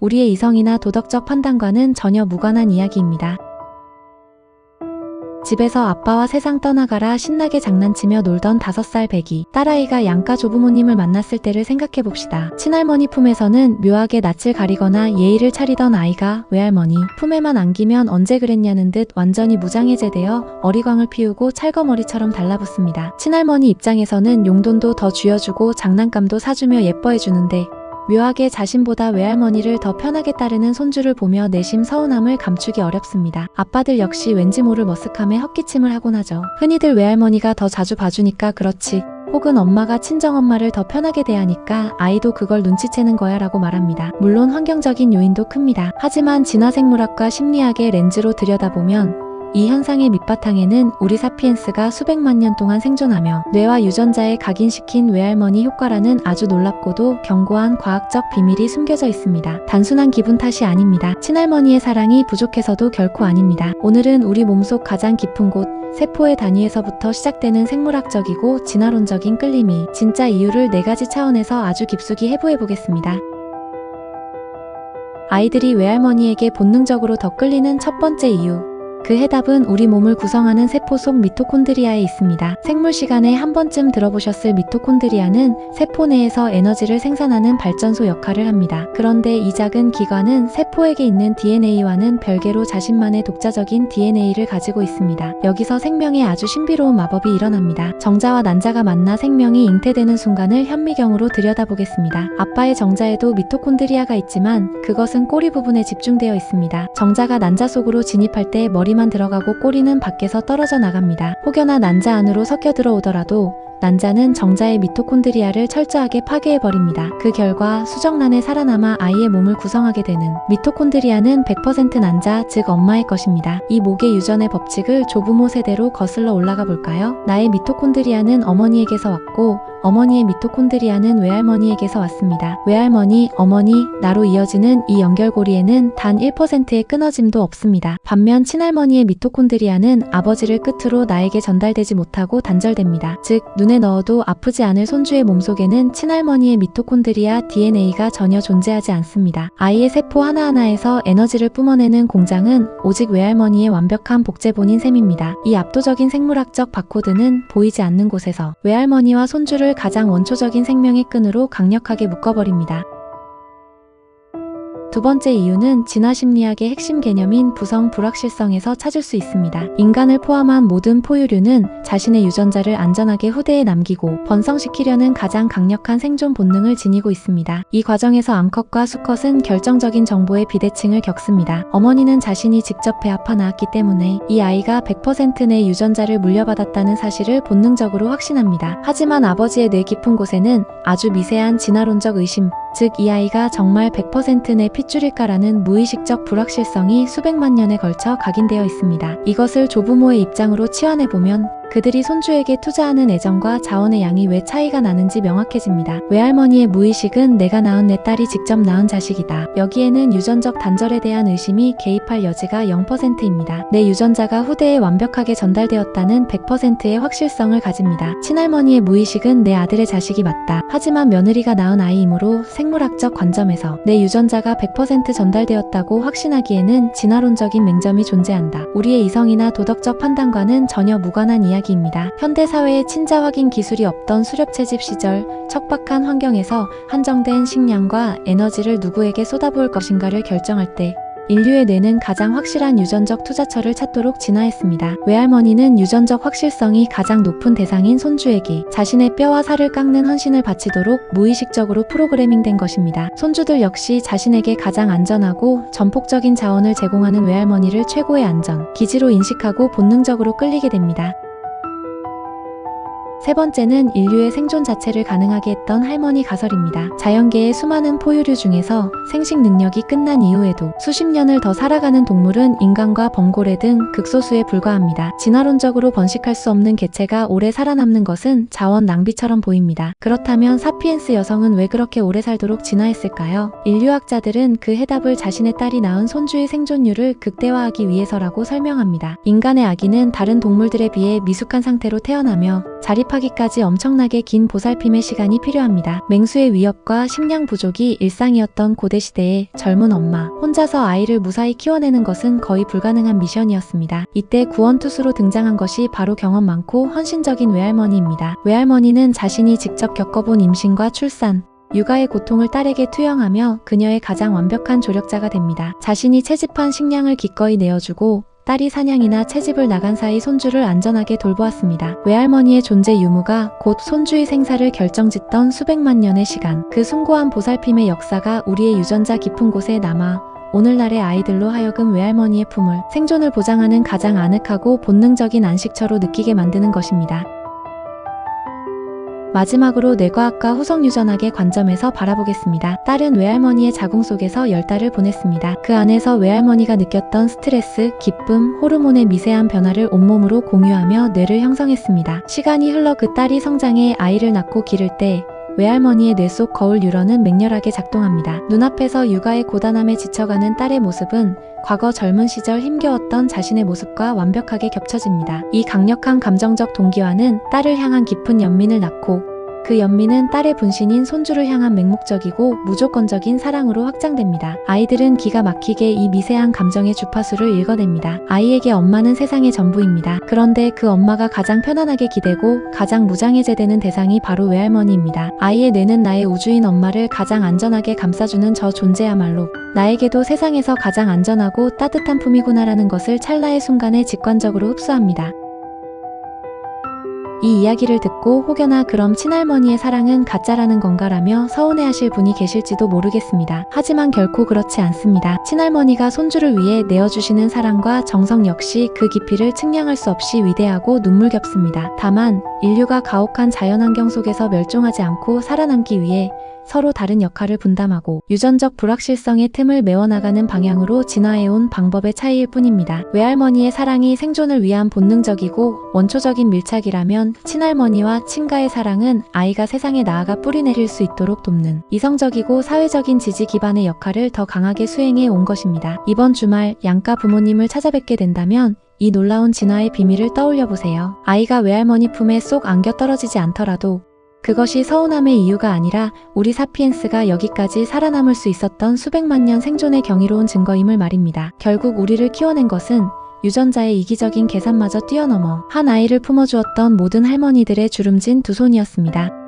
우리의 이성이나 도덕적 판단과는 전혀 무관한 이야기입니다. 집에서 아빠와 세상 떠나가라 신나게 장난치며 놀던 5살 배기 딸아이가 양가 조부모님을 만났을 때를 생각해봅시다. 친할머니 품에서는 묘하게 낯을 가리거나 예의를 차리던 아이가 외할머니 품에만 안기면 언제 그랬냐는 듯 완전히 무장해제되어 어리광을 피우고 찰거머리처럼 달라붙습니다. 친할머니 입장에서는 용돈도 더 쥐어주고 장난감도 사주며 예뻐해주는데 묘하게 자신보다 외할머니를 더 편하게 따르는 손주를 보며 내심 서운함을 감추기 어렵습니다. 아빠들 역시 왠지 모를 머쓱함에 헛기침을 하곤 하죠. 흔히들 외할머니가 더 자주 봐주니까 그렇지, 혹은 엄마가 친정엄마를 더 편하게 대하니까 아이도 그걸 눈치채는 거야 라고 말합니다. 물론 환경적인 요인도 큽니다. 하지만 진화생물학과 심리학의 렌즈로 들여다보면 이 현상의 밑바탕에는 우리 사피엔스가 수백만 년 동안 생존하며 뇌와 유전자에 각인시킨 외할머니 효과라는 아주 놀랍고도 견고한 과학적 비밀이 숨겨져 있습니다. 단순한 기분 탓이 아닙니다. 친할머니의 사랑이 부족해서도 결코 아닙니다. 오늘은 우리 몸속 가장 깊은 곳, 세포의 단위에서부터 시작되는 생물학적이고 진화론적인 끌림이 진짜 이유를 4가지 차원에서 아주 깊숙이 해부해보겠습니다. 아이들이 외할머니에게 본능적으로 더 끌리는 첫 번째 이유. 그 해답은 우리 몸을 구성하는 세포 속 미토콘드리아에 있습니다. 생물 시간에 한 번쯤 들어보셨을 미토콘드리아는 세포 내에서 에너지를 생산하는 발전소 역할을 합니다. 그런데 이 작은 기관은 세포에게 있는 DNA와는 별개로 자신만의 독자적인 DNA를 가지고 있습니다. 여기서 생명의 아주 신비로운 마법이 일어납니다. 정자와 난자가 만나 생명이 잉태되는 순간을 현미경으로 들여다보겠습니다. 아빠의 정자에도 미토콘드리아가 있지만 그것은 꼬리 부분에 집중되어 있습니다. 정자가 난자 속으로 진입할 때 머리만 들어가고 꼬리는 밖에서 떨어져 나갑니다. 혹여나 난자 안으로 섞여 들어오더라도 난자는 정자의 미토콘드리아를 철저하게 파괴해버립니다. 그 결과 수정란에 살아남아 아이의 몸을 구성하게 되는 미토콘드리아는 100% 난자, 즉 엄마의 것입니다. 이 목의 유전의 법칙을 조부모 세대로 거슬러 올라가 볼까요? 나의 미토콘드리아는 어머니에게서 왔고 어머니의 미토콘드리아는 외할머니에게서 왔습니다. 외할머니, 어머니, 나로 이어지는 이 연결고리에는 단 1%의 끊어짐도 없습니다. 반면 친할머니의 미토콘드리아는 아버지를 끝으로 나에게 전달되지 못하고 단절됩니다. 즉 눈에 넣어도 아프지 않을 손주의 몸속에는 친할머니의 미토콘드리아 DNA가 전혀 존재하지 않습니다. 아이의 세포 하나하나에서 에너지를 뿜어내는 공장은 오직 외할머니의 완벽한 복제본인 셈입니다. 이 압도적인 생물학적 바코드는 보이지 않는 곳에서 외할머니와 손주를 가장 원초적인 생명의 끈으로 강력하게 묶어버립니다. 두 번째 이유는 진화심리학의 핵심 개념인 부성 불확실성에서 찾을 수 있습니다. 인간을 포함한 모든 포유류는 자신의 유전자를 안전하게 후대에 남기고 번성시키려는 가장 강력한 생존 본능을 지니고 있습니다. 이 과정에서 암컷과 수컷은 결정적인 정보의 비대칭을 겪습니다. 어머니는 자신이 직접 배아파 낳았기 때문에 이 아이가 100% 내 유전자를 물려받았다는 사실을 본능적으로 확신합니다. 하지만 아버지의 뇌 깊은 곳에는 아주 미세한 진화론적 의심, 즉 이 아이가 정말 100% 내 핏줄일까라는 무의식적 불확실성이 수백만 년에 걸쳐 각인되어 있습니다. 이것을 조부모의 입장으로 치환해보면 그들이 손주에게 투자하는 애정과 자원의 양이 왜 차이가 나는지 명확해집니다. 외할머니의 무의식은 내가 낳은 내 딸이 직접 낳은 자식이다. 여기에는 유전적 단절에 대한 의심이 개입할 여지가 0%입니다. 내 유전자가 후대에 완벽하게 전달되었다는 100%의 확실성을 가집니다. 친할머니의 무의식은 내 아들의 자식이 맞다. 하지만 며느리가 낳은 아이이므로 생물학적 관점에서 내 유전자가 100% 전달되었다고 확신하기에는 진화론적인 맹점이 존재한다. 우리의 이성이나 도덕적 판단과는 전혀 무관한 이야기입니다. 현대사회에 친자 확인 기술이 없던 수렵채집 시절 척박한 환경에서 한정된 식량과 에너지를 누구에게 쏟아부을 것인가를 결정할 때 인류의 뇌는 가장 확실한 유전적 투자처를 찾도록 진화했습니다. 외할머니는 유전적 확실성이 가장 높은 대상인 손주에게 자신의 뼈와 살을 깎는 헌신을 바치도록 무의식적으로 프로그래밍된 것입니다. 손주들 역시 자신에게 가장 안전하고 전폭적인 자원을 제공하는 외할머니를 최고의 안전, 기지로 인식하고 본능적으로 끌리게 됩니다. 세 번째는 인류의 생존 자체를 가능하게 했던 할머니 가설입니다. 자연계의 수많은 포유류 중에서 생식 능력이 끝난 이후에도 수십 년을 더 살아가는 동물은 인간과 범고래 등 극소수에 불과합니다. 진화론적으로 번식할 수 없는 개체가 오래 살아남는 것은 자원 낭비처럼 보입니다. 그렇다면 사피엔스 여성은 왜 그렇게 오래 살도록 진화했을까요? 인류학자들은 그 해답을 자신의 딸이 낳은 손주의 생존율을 극대화하기 위해서라고 설명합니다. 인간의 아기는 다른 동물들에 비해 미숙한 상태로 태어나며 자립 양육하기까지 엄청나게 긴 보살핌의 시간이 필요합니다. 맹수의 위협과 식량 부족이 일상이었던 고대시대에 젊은 엄마 혼자서 아이를 무사히 키워내는 것은 거의 불가능한 미션이었습니다. 이때 구원투수로 등장한 것이 바로 경험 많고 헌신적인 외할머니입니다. 외할머니는 자신이 직접 겪어본 임신과 출산, 육아의 고통을 딸에게 투영하며 그녀의 가장 완벽한 조력자가 됩니다. 자신이 채집한 식량을 기꺼이 내어주고 딸이 사냥이나 채집을 나간 사이 손주를 안전하게 돌보았습니다. 외할머니의 존재 유무가 곧 손주의 생사를 결정짓던 수백만 년의 시간, 그 숭고한 보살핌의 역사가 우리의 유전자 깊은 곳에 남아 오늘날의 아이들로 하여금 외할머니의 품을, 생존을 보장하는 가장 아늑하고 본능적인 안식처로 느끼게 만드는 것입니다. 마지막으로 뇌과학과 후성유전학의 관점에서 바라보겠습니다. 딸은 외할머니의 자궁 속에서 10달을 보냈습니다. 그 안에서 외할머니가 느꼈던 스트레스, 기쁨, 호르몬의 미세한 변화를 온몸으로 공유하며 뇌를 형성했습니다. 시간이 흘러 그 딸이 성장해 아이를 낳고 기를 때 외할머니의 뇌 속 거울 뉴런은 맹렬하게 작동합니다. 눈앞에서 육아의 고단함에 지쳐가는 딸의 모습은 과거 젊은 시절 힘겨웠던 자신의 모습과 완벽하게 겹쳐집니다. 이 강력한 감정적 동기화는 딸을 향한 깊은 연민을 낳고 그 연민은 딸의 분신인 손주를 향한 맹목적이고 무조건적인 사랑으로 확장됩니다. 아이들은 기가 막히게 이 미세한 감정의 주파수를 읽어냅니다. 아이에게 엄마는 세상의 전부입니다. 그런데 그 엄마가 가장 편안하게 기대고 가장 무장해제되는 대상이 바로 외할머니입니다. 아이의 뇌는 나의 우주인 엄마를 가장 안전하게 감싸주는 저 존재야말로 나에게도 세상에서 가장 안전하고 따뜻한 품이구나라는 것을 찰나의 순간에 직관적으로 흡수합니다. 이 이야기를 듣고 혹여나 그럼 친할머니의 사랑은 가짜라는 건가라며 서운해하실 분이 계실지도 모르겠습니다. 하지만 결코 그렇지 않습니다. 친할머니가 손주를 위해 내어주시는 사랑과 정성 역시 그 깊이를 측량할 수 없이 위대하고 눈물겹습니다. 다만 인류가 가혹한 자연환경 속에서 멸종하지 않고 살아남기 위해 서로 다른 역할을 분담하고 유전적 불확실성의 틈을 메워나가는 방향으로 진화해온 방법의 차이일 뿐입니다. 외할머니의 사랑이 생존을 위한 본능적이고 원초적인 밀착이라면 친할머니와 친가의 사랑은 아이가 세상에 나아가 뿌리내릴 수 있도록 돕는 이성적이고 사회적인 지지 기반의 역할을 더 강하게 수행해 온 것입니다. 이번 주말 양가 부모님을 찾아뵙게 된다면 이 놀라운 진화의 비밀을 떠올려보세요. 아이가 외할머니 품에 쏙 안겨 떨어지지 않더라도 그것이 서운함의 이유가 아니라 우리 사피엔스가 여기까지 살아남을 수 있었던 수백만 년 생존의 경이로운 증거임을 말입니다. 결국 우리를 키워낸 것은 유전자의 이기적인 계산마저 뛰어넘어 한 아이를 품어주었던 모든 할머니들의 주름진 두 손이었습니다.